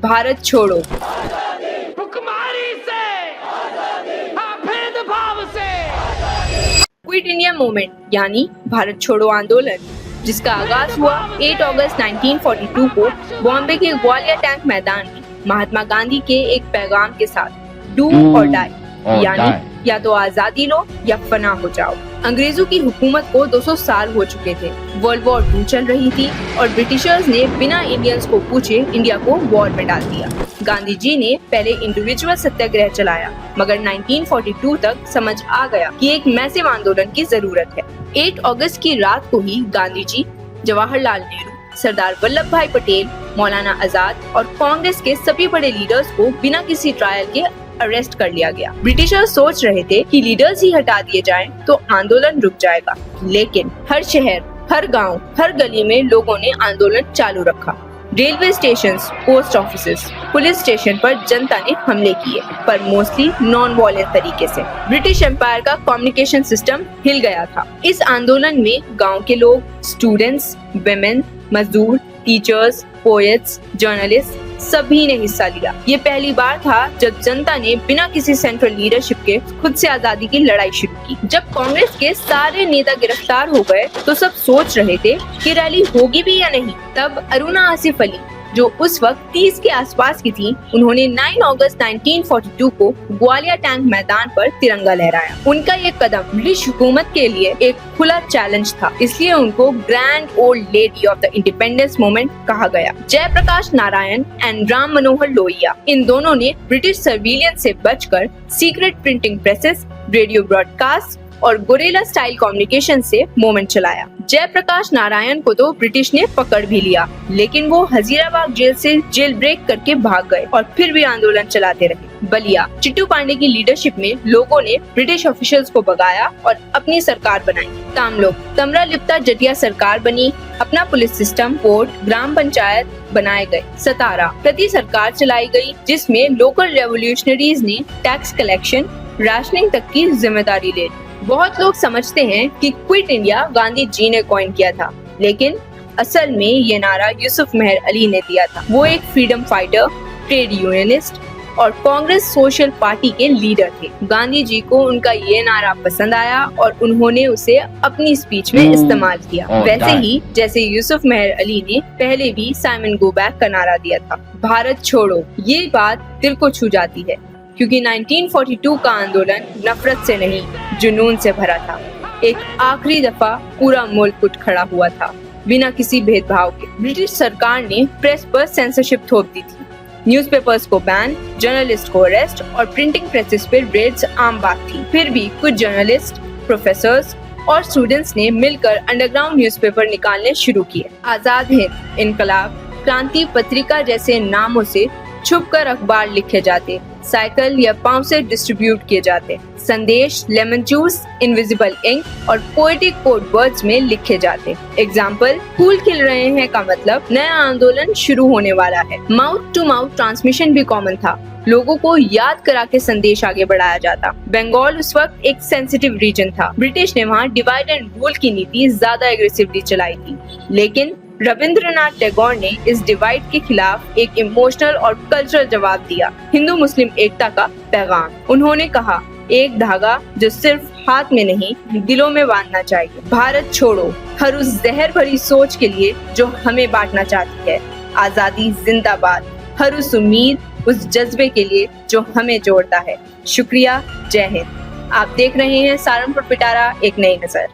भारत छोड़ो। हुक्मरानी से, भेदभाव से। क्विट इंडिया मूवमेंट यानी भारत छोड़ो आंदोलन, जिसका आगाज हुआ 8 अगस्त 1942 को बॉम्बे के ग्वालियर टैंक मैदान में महात्मा गांधी के एक पैगाम के साथ, डू और डाई, यानी या तो आजादी लो या फना हो जाओ। अंग्रेजों की हुकूमत को 200 साल हो चुके थे, वर्ल्ड वॉर 2 चल रही थी और ब्रिटिशर्स ने बिना इंडियंस को पूछे इंडिया को वॉर में डाल दिया। गांधी जी ने पहले इंडिविजुअल सत्याग्रह चलाया, मगर 1942 तक समझ आ गया कि एक मैसिव आंदोलन की जरूरत है। 8 अगस्त की रात को ही गांधी जी, जवाहरलाल नेहरू, सरदार वल्लभ भाई पटेल, मौलाना आजाद और कांग्रेस के सभी बड़े लीडर्स को बिना किसी ट्रायल के अरेस्ट कर लिया गया। ब्रिटिशर्स सोच रहे थे कि लीडर्स ही हटा दिए जाएं तो आंदोलन रुक जाएगा, लेकिन हर शहर, हर गांव, हर गली में लोगों ने आंदोलन चालू रखा। Railway station, post offices, police station पर जनता ने हमले किए, पर मोस्टली नॉन वायलेंट तरीके से। ब्रिटिश एम्पायर का कम्युनिकेशन सिस्टम हिल गया था। इस आंदोलन में गांव के लोग, स्टूडेंट्स, विमेन, मजदूर, टीचर्स, पोएट्स, जर्नलिस्ट सभी ने हिस्सा लिया। ये पहली बार था जब जनता ने बिना किसी सेंट्रल लीडरशिप के खुद से आजादी की लड़ाई शुरू की। जब कांग्रेस के सारे नेता गिरफ्तार हो गए तो सब सोच रहे थे कि रैली होगी भी या नहीं। तब अरुणा आसिफ अली, जो उस वक्त 30 के आसपास की थी, उन्होंने 9 अगस्त 1942 को ग्वालियर टैंक मैदान पर तिरंगा लहराया। उनका ये कदम ब्रिटिश हुकूमत के लिए एक खुला चैलेंज था, इसलिए उनको grand old lady of the independence movement कहा गया। जयप्रकाश नारायण एंड राम मनोहर लोहिया, इन दोनों ने ब्रिटिश सर्विलियंस से बचकर secret printing presses, radio broadcast और गोरेला स्टाइल कम्युनिकेशन से मूवमेंट चलाया। जयप्रकाश नारायण को तो ब्रिटिश ने पकड़ भी लिया, लेकिन वो हजीराबाग जेल से जेल ब्रेक करके भाग गए और फिर भी आंदोलन चलाते रहे। बलिया, चिट्टू पांडे की लीडरशिप में लोगों ने ब्रिटिश ऑफिशियल्स को भगाया और अपनी सरकार बनाई। तामलोग, तमरा लिप्ता जटिया सरकार बनी, अपना पुलिस सिस्टम, कोर्ट, ग्राम पंचायत बनाए गए। सतारा, प्रति सरकार चलाई गई, जिसमें लोकल रेवोल्यूशनरीज ने टैक्स कलेक्शन, राशनिंग तक की जिम्मेदारी ले ली। बहुत लोग समझते हैं कि क्विट इंडिया गांधी जी ने कॉइन किया था, लेकिन असल में ये नारा यूसुफ मेहर अली ने दिया था। वो एक फ्रीडम फाइटर, ट्रेड यूनियनिस्ट और कांग्रेस सोशल पार्टी के लीडर थे। गांधी जी को उनका ये नारा पसंद आया और उन्होंने उसे अपनी स्पीच में इस्तेमाल किया, वैसे ही जैसे यूसुफ मेहर अली ने पहले भी साइमन गो बैक का नारा दिया था, भारत छोड़ो। ये बात दिल को छू जाती है, क्योंकि 1942 का आंदोलन नफरत से नहीं, जुनून से भरा था। एक आखिरी दफा पूरा मुल्क उठ खड़ा हुआ था, बिना किसी भेदभाव के। ब्रिटिश सरकार ने प्रेस पर सेंसरशिप थोप दी थी, न्यूज़पेपर्स को बैन, जर्नलिस्ट को अरेस्ट और प्रिंटिंग प्रेसेस पर रेड्स आम बात थी। फिर भी कुछ जर्नलिस्ट, प्रोफेसर्स और स्टूडेंट्स ने मिलकर अंडरग्राउंड न्यूज़पेपर निकालने शुरू किए। आजाद हिंद, इनकलाब, क्रांति पत्रिका जैसे नामों से छुपकर अखबार लिखे जाते, साइकिल या पांव से डिस्ट्रीब्यूट किए जाते। संदेश, लेमन जूस, इनविजिबल इंक और पोएटिक कोड वर्ड्स में लिखे जाते। एग्जाम्पल, फूल खिल रहे हैं का मतलब नया आंदोलन शुरू होने वाला है। माउथ टू माउथ ट्रांसमिशन भी कॉमन था, लोगों को याद करा के संदेश आगे बढ़ाया जाता। बंगाल उस वक्त एक सेंसिटिव रीजन था, ब्रिटिश ने वहाँ डिवाइड एंड रूल की नीति ज्यादा एग्रेसिवली चलाई थी, लेकिन रविंद्रनाथ टैगोर ने इस डिवाइड के खिलाफ एक इमोशनल और कल्चरल जवाब दिया, हिंदू मुस्लिम एकता का पैगाम। उन्होंने कहा, एक धागा जो सिर्फ हाथ में नहीं दिलों में बांधना चाहिए। भारत छोड़ो, हर उस जहर भरी सोच के लिए जो हमें बांटना चाहती है। आजादी जिंदाबाद, हर उस उम्मीद, उस जज्बे के लिए जो हमें जोड़ता है। शुक्रिया, जय हिंद। आप देख रहे हैं सहारनपुर पिटारा एक नई नजर।